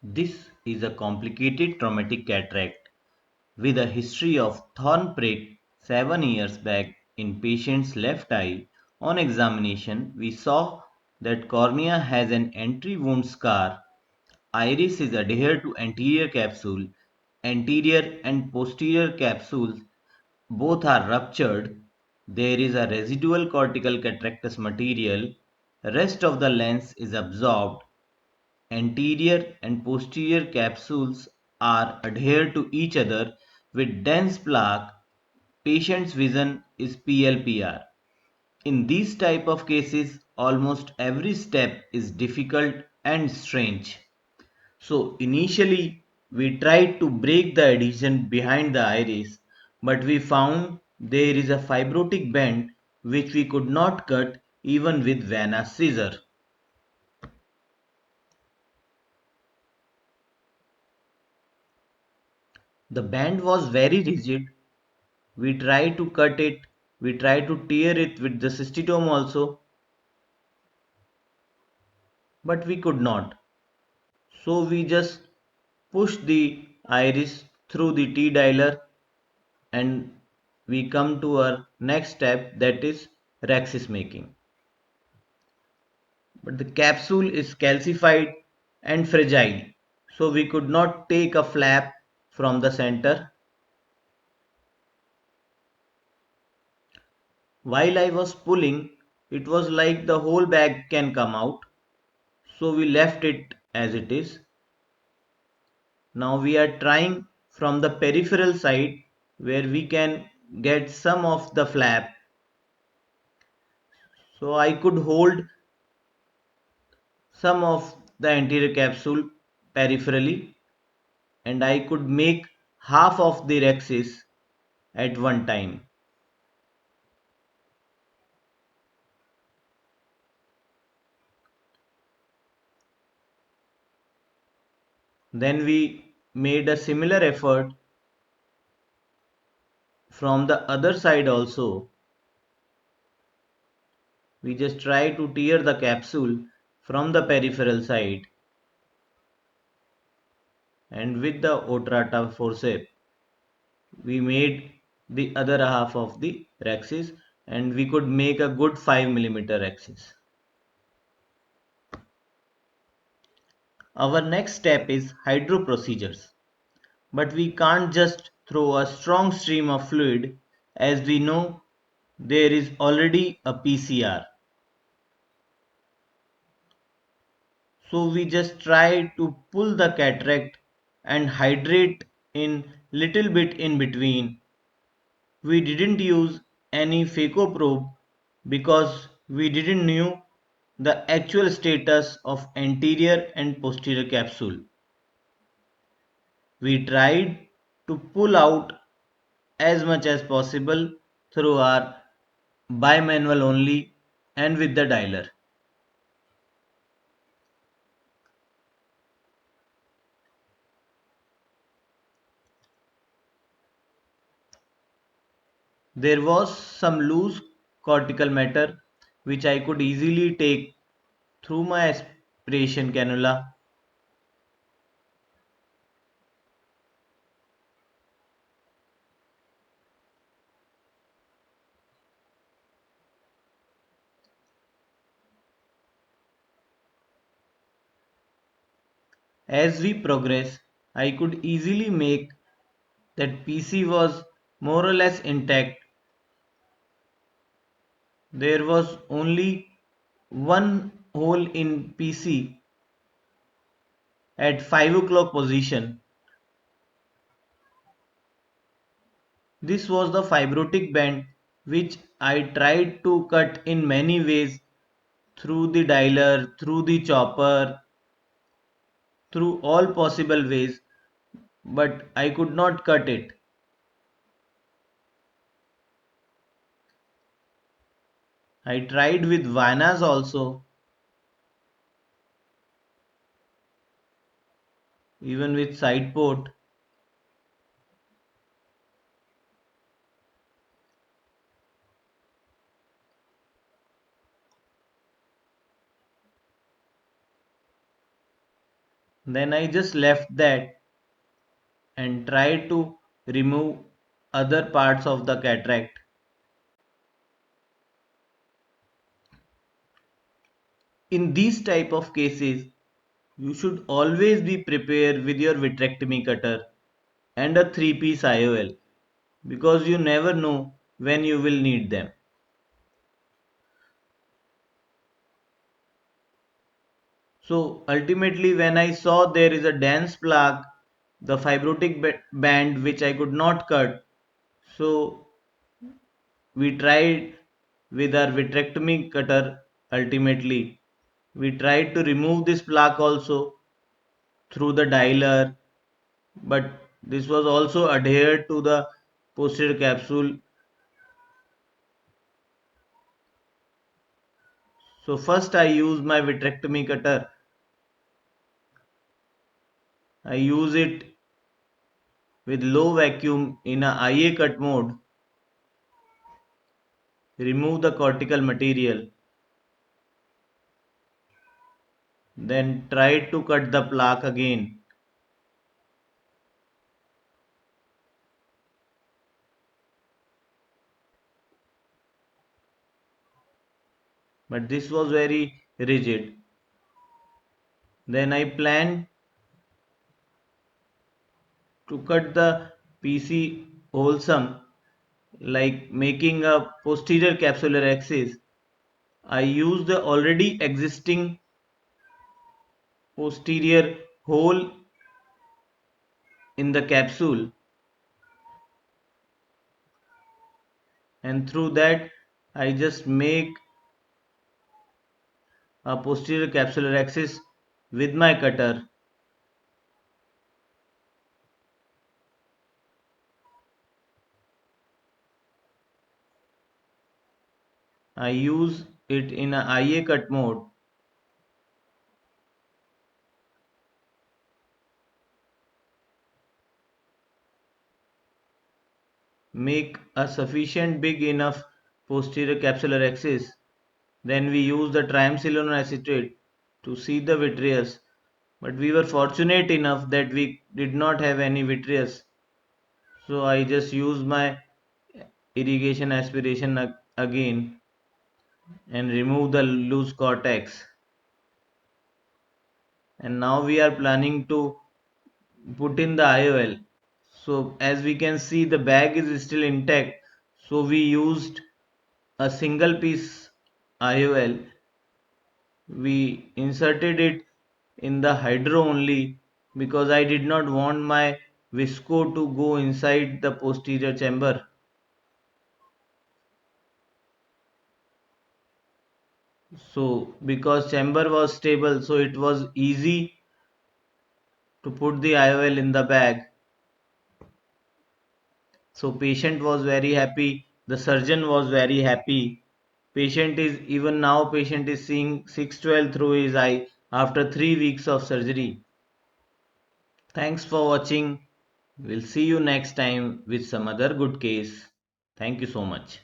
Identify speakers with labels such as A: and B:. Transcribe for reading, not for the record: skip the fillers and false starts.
A: This is a complicated traumatic cataract with a history of thorn prick 7 years back in patient's left eye. On examination, we saw that cornea has an entry wound scar. Iris is adhered to anterior capsule. Anterior and posterior capsules both are ruptured. There is a residual cortical cataractous material. Rest of the lens is absorbed. Anterior and posterior capsules are adhered to each other with dense plaque. Patient's vision is PLPR. In these type of cases, almost every step is difficult and strange. So initially, we tried to break the adhesion behind the iris, but we found there is a fibrotic band which we could not cut even with Vanna's scissor. The band was very rigid. We tried to cut it, we tried to tear it with the cystitome also, but we could not. So we just pushed the iris through the T-dialer and we come to our next step, that is rhexis making. But the capsule is calcified and fragile, so we could not take a flap from the center. While I was pulling, it was like the whole bag can come out, so we left it as it is. Now we are trying from the peripheral side where we can get some of the flap. So I could hold some of the anterior capsule peripherally and I could make half of the rhexis at one time. Then we made a similar effort from the other side also. We just try to tear the capsule from the peripheral side and with the Otrata forceps we made the other half of the rhexis and we could make a good 5 mm rhexis. Our next step is hydro procedures. But we can't just throw a strong stream of fluid, as we know there is already a PCR. So we just try to pull the cataract and hydrate in little bit in between. We didn't use any phaco probe because we didn't knew the actual status of anterior and posterior capsule. We tried to pull out as much as possible through our bimanual only and with the dialer. There was some loose cortical matter which I could easily take through my aspiration cannula. As we progress, I could easily make that PC was more or less intact. There was only one hole in PC at 5 o'clock position. This was the fibrotic band which I tried to cut in many ways through the dialer, through the chopper, through all possible ways, but I could not cut it. I tried with Vanas also, even with side port. Then I just left that and tried to remove other parts of the cataract. In these type of cases, you should always be prepared with your vitrectomy cutter and a 3-piece IOL because you never know when you will need them. So ultimately, when I saw there is a dense plaque, the fibrotic band which I could not cut, so we tried with our vitrectomy cutter. Ultimately, we tried to remove this plaque also through the dialer, but this was also adhered to the posterior capsule. So first I use my vitrectomy cutter. I use it with low vacuum in a IA cut mode, remove the cortical material, then try to cut the plaque again. But this was very rigid. Then I planned to cut the PC wholesome, like making a posterior capsular axis. I used the already existing posterior hole in the capsule, and through that I just make a posterior capsular axis with my cutter. I use it in a IA cut mode. Make a sufficient big enough posterior capsular axis. Then we use the triamcinolone acetate to see the vitreous. But we were fortunate enough that we did not have any vitreous. So I just used my irrigation aspiration again and remove the loose cortex. And now we are planning to put in the IOL. So as we can see, the bag is still intact. So we used a single piece IOL. We inserted it in the hydro only because I did not want my visco to go inside the posterior chamber. So because chamber was stable, so it was easy to put the IOL in the bag. So patient was very happy. The surgeon was very happy. Patient is seeing 612 through his eye after 3 weeks of surgery. Thanks for watching. We'll see you next time with some other good case. Thank you so much.